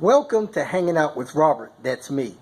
Welcome to Hanging Out with Robert, that's me.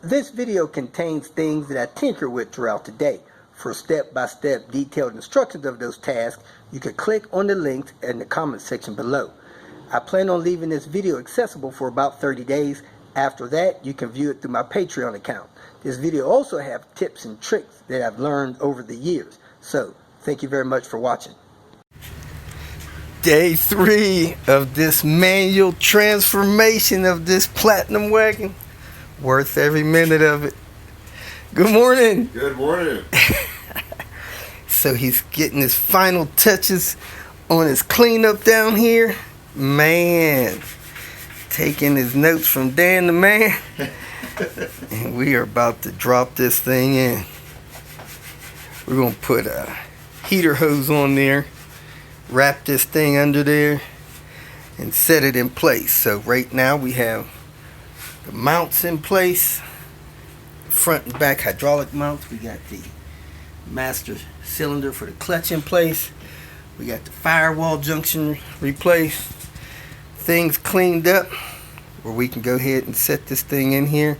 This video contains things that I tinker with throughout the day. For step-by-step detailed instructions of those tasks, you can click on the links in the comment section below. I plan on leaving this video accessible for about 30 days. After that, you can view it through my Patreon account. This video also has tips and tricks that I've learned over the years. So, thank you very much for watching. Day 3 of this manual transformation of this platinum wagon. Worth every minute of it. Good morning. Good morning. So he's getting his final touches on his cleanup down here. Man, taking his notes from Dan the man. And we are about to drop this thing in. We're going to put a heater hose on there. Wrap this thing under there and set it in place. So right now we have the mounts in place, front and back hydraulic mounts. We got the master cylinder for the clutch in place. We got the firewall junction replaced. Things cleaned up where we can go ahead and set this thing in here,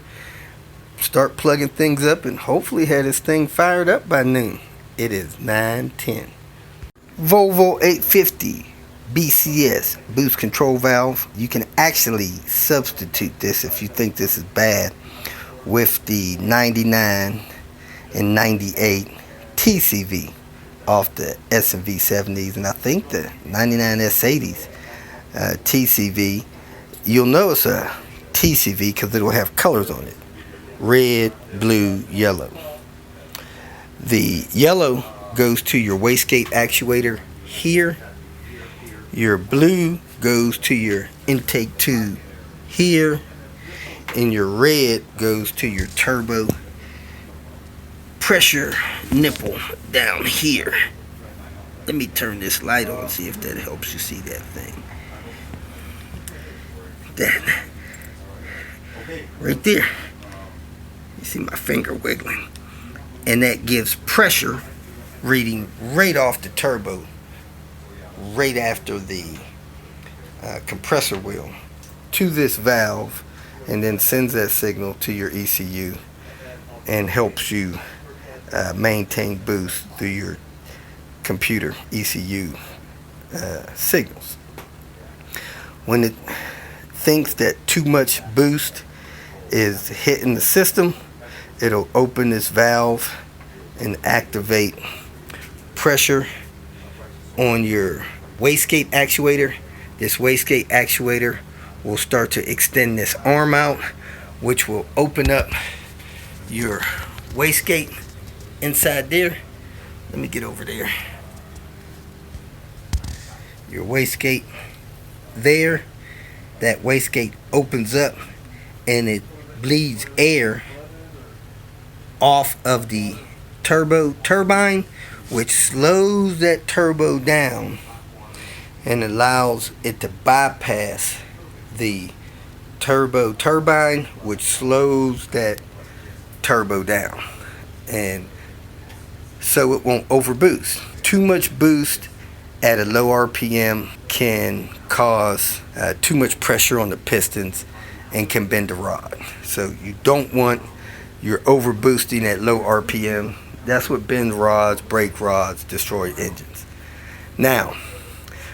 start plugging things up, and hopefully have this thing fired up by noon. It is 9:10. Volvo 850 BCS boost control valve. You can actually substitute this if you think this is bad with the 99 and 98 TCV off the S&V 70s, and I think the 99 S80s TCV. You'll know it's a TCV because it'll have colors on it: red, blue, yellow. The yellow goes to your wastegate actuator here. Your blue goes to your intake tube here, and your red goes to your turbo pressure nipple down here. Let me turn this light on, see if that helps you see that thing. That right there, you see my finger wiggling, and that gives pressure reading right off the turbo, right after the compressor wheel, to this valve, and then sends that signal to your ECU and helps you maintain boost through your computer ECU signals. When it thinks that too much boost is hitting the system, it'll open this valve and activate pressure on your wastegate actuator. This wastegate actuator will start to extend this arm out, which will open up your wastegate inside there. Let me get over there. Your wastegate there. That wastegate opens up and it bleeds air off of the turbo turbine, which slows that turbo down and allows it to bypass the turbo turbine, which slows that turbo down, and so it won't overboost. Too much boost at a low RPM can cause too much pressure on the pistons and can bend the rod. So you don't want your overboosting at low RPM. That's what bends rods, break rods, destroy engines. Now,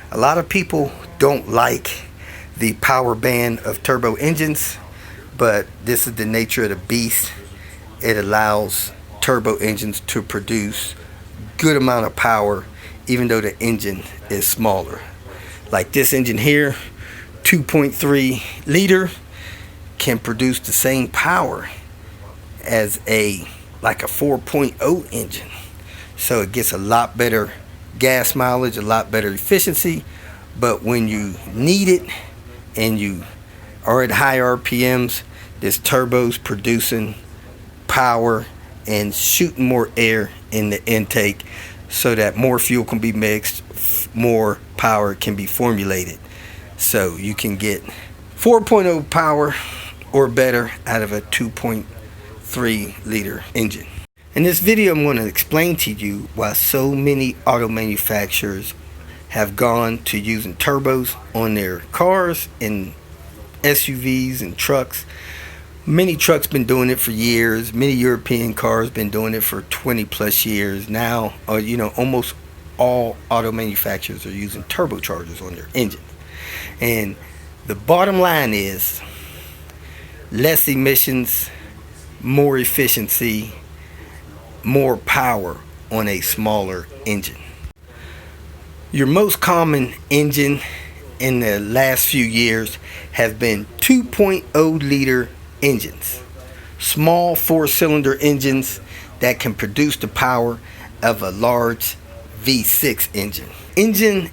a lot of people don't like the power band of turbo engines, but this is the nature of the beast. It allows turbo engines to produce good amount of power even though the engine is smaller. Like this engine here, 2.3 liter, can produce the same power as a 4.0 engine. So it gets a lot better gas mileage, a lot better efficiency, but when you need it and you are at high RPMs, this turbo's producing power and shooting more air in the intake so that more fuel can be mixed, more power can be formulated. So you can get 4.0 power or better out of a 2.3 liter engine. In this video, I'm going to explain to you why so many auto manufacturers have gone to using turbos on their cars and SUVs and trucks. Many trucks been doing it for years. Many European cars been doing it for 20 plus years. Now, almost all auto manufacturers are using turbochargers on their engine. And the bottom line is less emissions, more efficiency, more power on a smaller engine. Your most common engine in the last few years have been 2.0 liter engines, small 4-cylinder engines that can produce the power of a large V6 engine. Engine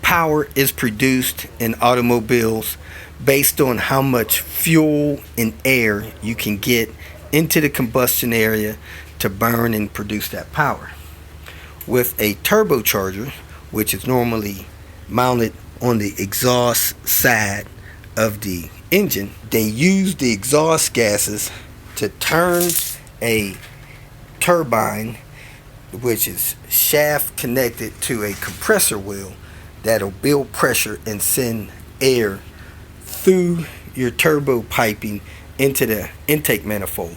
power is produced in automobiles based on how much fuel and air you can get into the combustion area to burn and produce that power. With a turbocharger, which is normally mounted on the exhaust side of the engine, they use the exhaust gases to turn a turbine, which is shaft connected to a compressor wheel that'll build pressure and send air through your turbo piping into the intake manifold.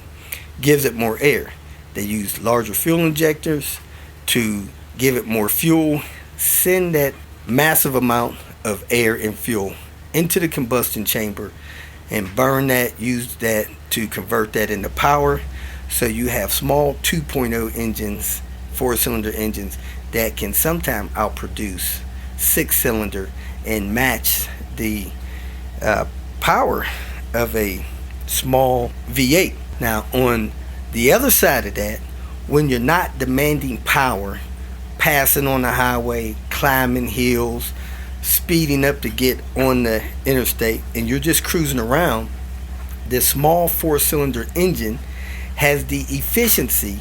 Gives it more air. They use larger fuel injectors to give it more fuel, send that massive amount of air and fuel into the combustion chamber and burn that, use that to convert that into power. So you have small 2.0 engines, 4-cylinder engines that can sometimes outproduce 6-cylinder and match the power of a small V8. Now on the other side of that, when you're not demanding power, passing on the highway, climbing hills, speeding up to get on the interstate, and you're just cruising around, this small 4-cylinder engine has the efficiency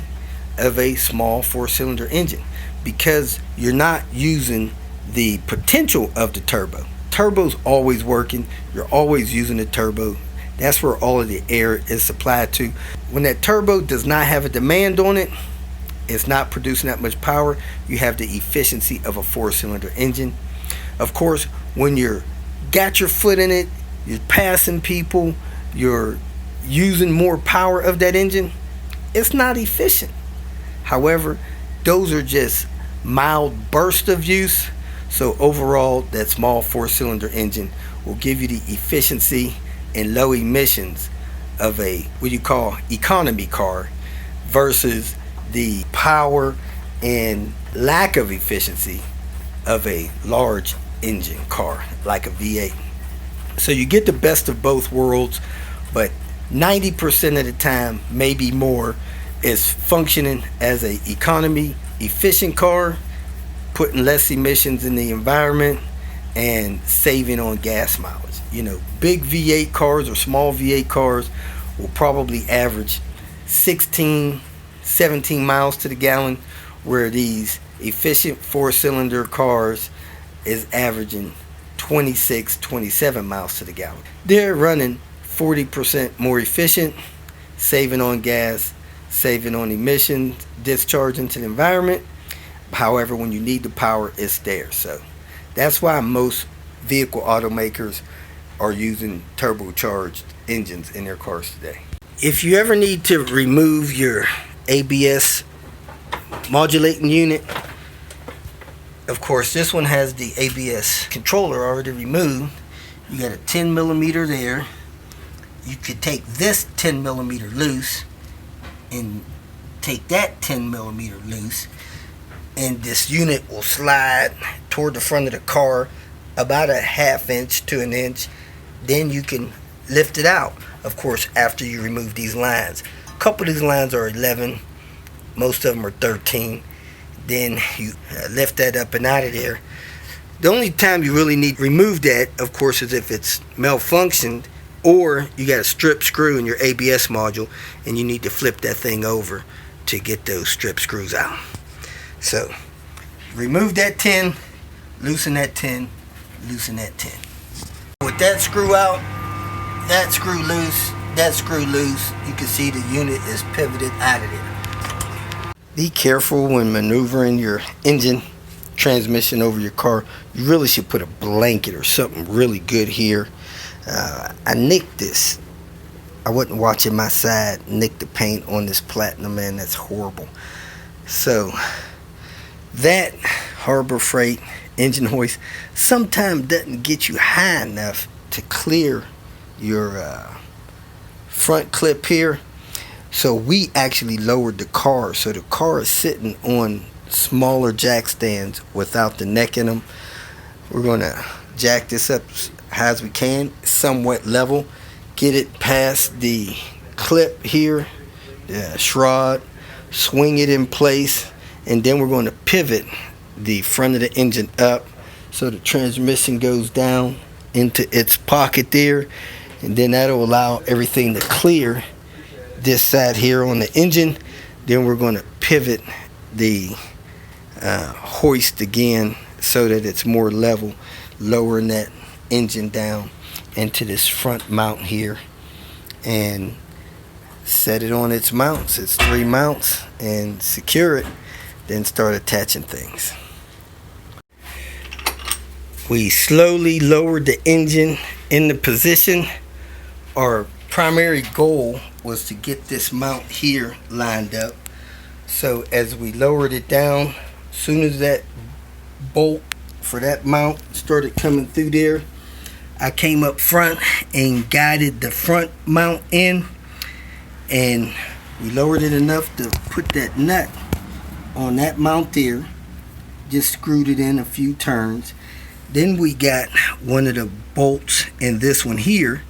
of a small 4-cylinder engine because you're not using the potential of the turbo. Turbo's always working. You're always using the turbo. That's where all of the air is supplied to. When that turbo does not have a demand on it, it's not producing that much power. You have the efficiency of a 4-cylinder engine. Of course, when you're got your foot in it, you're passing people, you're using more power of that engine, it's not efficient. However, those are just mild bursts of use. So overall, that small 4-cylinder engine will give you the efficiency and low emissions of a what you call economy car versus the power and lack of efficiency of a large engine car like a V8. So you get the best of both worlds, but 90% of the time, maybe more, is functioning as a economy efficient car, putting less emissions in the environment and saving on gas mileage. Big V8 cars or small V8 cars will probably average 16, 17 miles to the gallon, where these efficient 4-cylinder cars is averaging 26, 27 miles to the gallon. They're running 40% more efficient, saving on gas, saving on emissions, discharge into the environment. However, when you need the power, it's there. So that's why most vehicle automakers are using turbocharged engines in their cars today. If you ever need to remove your ABS modulating unit, of course this one has the ABS controller already removed. You got a 10 millimeter there. You could take this 10 millimeter loose and take that 10 millimeter loose, and this unit will slide toward the front of the car about a ½ inch to an inch. Then you can lift it out, of course, after you remove these lines. A couple of these lines are 11, most of them are 13. Then you lift that up and out of there. The only time you really need to remove that, of course, is if it's malfunctioned or you got a strip screw in your ABS module and you need to flip that thing over to get those strip screws out. So remove that 10, loosen that 10, loosen that 10. With that screw out, that screw loose, that screw loose, you can see the unit is pivoted out of there. Be careful when maneuvering your engine transmission over your car. You really should put a blanket or something really good here. I nicked this. I wasn't watching my side. Nicked the paint on this Platinum, man. That's horrible. So that Harbor Freight engine hoist sometimes doesn't get you high enough to clear your front clip here. So we actually lowered the car. So the car is sitting on smaller jack stands without the neck in them. We're going to jack this up as high as we can, somewhat level. Get it past the clip here, the shroud, swing it in place, and then we're going to pivot the front of the engine up so the transmission goes down into its pocket there, and then that'll allow everything to clear this side here on the engine. Then we're going to pivot the hoist again so that it's more level, lowering that engine down into this front mount here, and set it on its mounts. It's 3 mounts, and secure it, then start attaching things. We slowly lowered the engine into position. Our primary goal was to get this mount here lined up. So as we lowered it down, as soon as that bolt for that mount started coming through there, I came up front and guided the front mount in, and we lowered it enough to put that nut on that mount there. Just screwed it in a few turns. Then we got one of the bolts in this one here.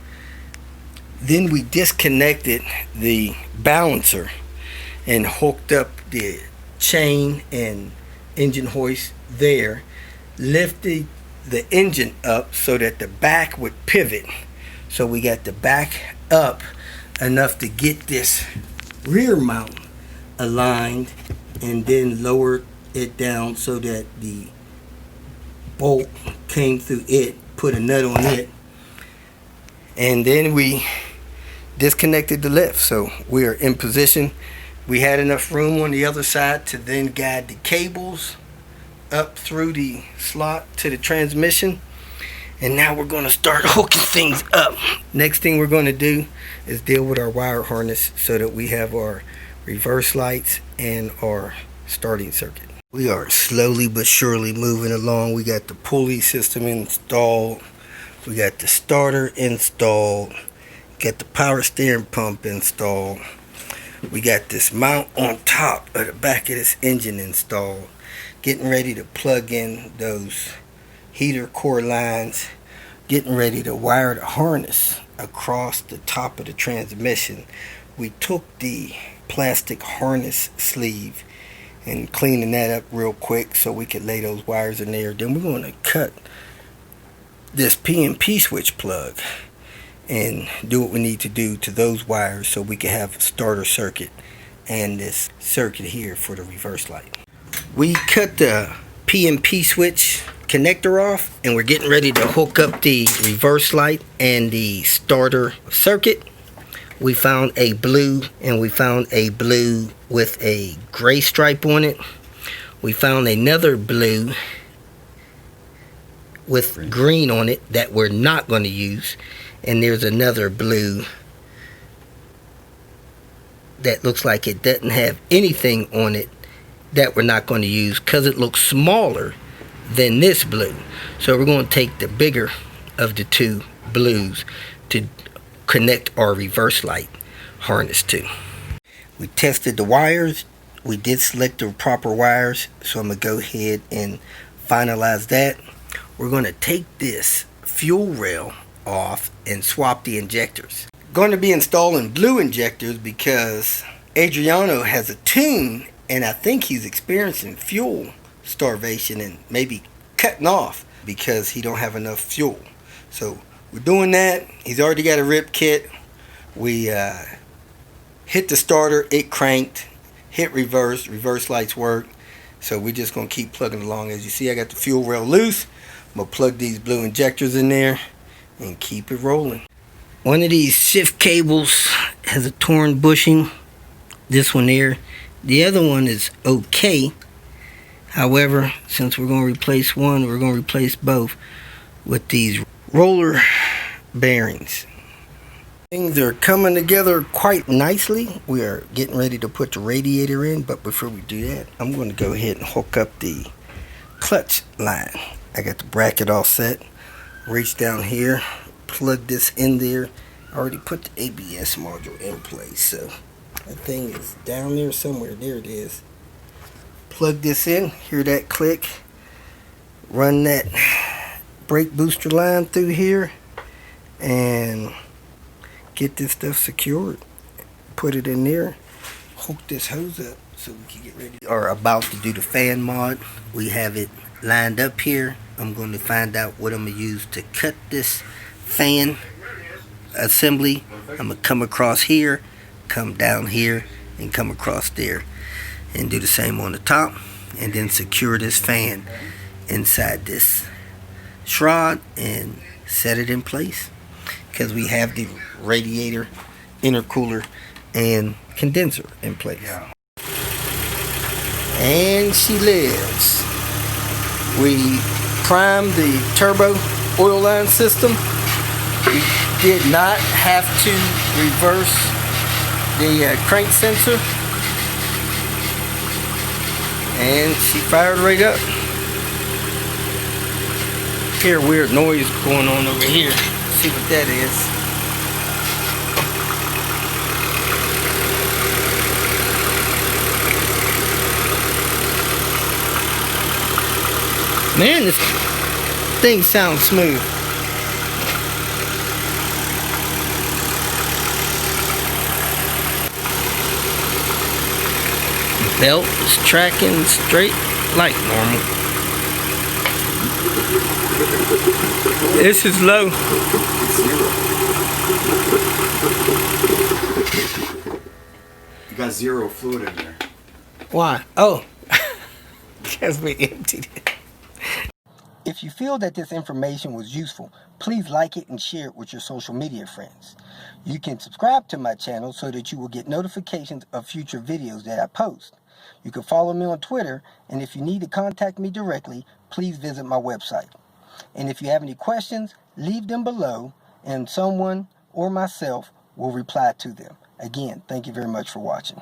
Then we disconnected the balancer and hooked up the chain and engine hoist there. Lifted the engine up so that the back would pivot. So we got the back up enough to get this rear mount aligned, and then lowered it down so that the bolt came through it, put a nut on it, and then we disconnected the lift. So we are in position. We had enough room on the other side to then guide the cables up through the slot to the transmission, and now we're going to start hooking things up. Next thing we're going to do is deal with our wire harness so that we have our reverse lights and our starting circuit. We are slowly but surely moving along. We got the pulley system installed, we got the starter installed, got the power steering pump installed, we got this mount on top of the back of this engine installed. Getting ready to plug in those heater core lines, getting ready to wire the harness across the top of the transmission. We took the plastic harness sleeve and cleaning that up real quick so we could lay those wires in there. Then we're going to cut this PNP switch plug and do what we need to do to those wires so we can have a starter circuit and this circuit here for the reverse light. We cut the PNP switch connector off, and we're getting ready to hook up the reverse light and the starter circuit. We found a blue, and we found a blue with a gray stripe on it. We found another blue with green on it that we're not going to use, and there's another blue that looks like it doesn't have anything on it that we're not going to use because it looks smaller than this blue. So we're going to take the bigger of the two blues to connect our reverse light harness to. We tested the wires. We did select the proper wires, so I'm going to go ahead and finalize that. We're going to take this fuel rail off and swap the injectors. Going to be installing blue injectors because Adriano has a tune, and I think he's experiencing fuel starvation and maybe cutting off because he don't have enough fuel. So we're doing that. He's already got a rip kit. We hit the starter, it cranked, hit reverse lights work. So we're just going to keep plugging along. As you see, I got the fuel rail loose. I'm going to plug these blue injectors in there and keep it rolling. One of these shift cables has a torn bushing. This one there. The other one is okay. However, since we're going to replace one, we're going to replace both with these roller bearings. Things are coming together quite nicely. We are getting ready to put the radiator in, but before we do that, I'm going to go ahead and hook up the clutch line. I got the bracket all set. Reach down here, plug this in there. I already put the ABS module in place, so that thing is down there somewhere. There it is. Plug this in, hear that click. Run that brake booster line through here and get this stuff secured. Put it in there. Hook this hose up so we can get ready. We are about to do the fan mod. We have it lined up here. I'm going to find out what I'm going to use to cut this fan assembly. I'm going to come across here, come down here, and come across there. And do the same on the top. And then secure this fan inside this shroud and set it in place. Because we have the radiator, intercooler, and condenser in place. And she lives. We primed the turbo oil line system. We did not have to reverse the crank sensor. And she fired right up. Hear a weird noise going on over here. See what that is. Man, this thing sounds smooth. The belt is tracking straight like normal. This is low. You got zero fluid in there. Why? Oh, because we emptied it. If you feel that this information was useful, please like it and share it with your social media friends. You can subscribe to my channel so that you will get notifications of future videos that I post. You can follow me on Twitter, and if you need to contact me directly, please visit my website. And if you have any questions, leave them below, and someone or myself will reply to them. Again, thank you very much for watching.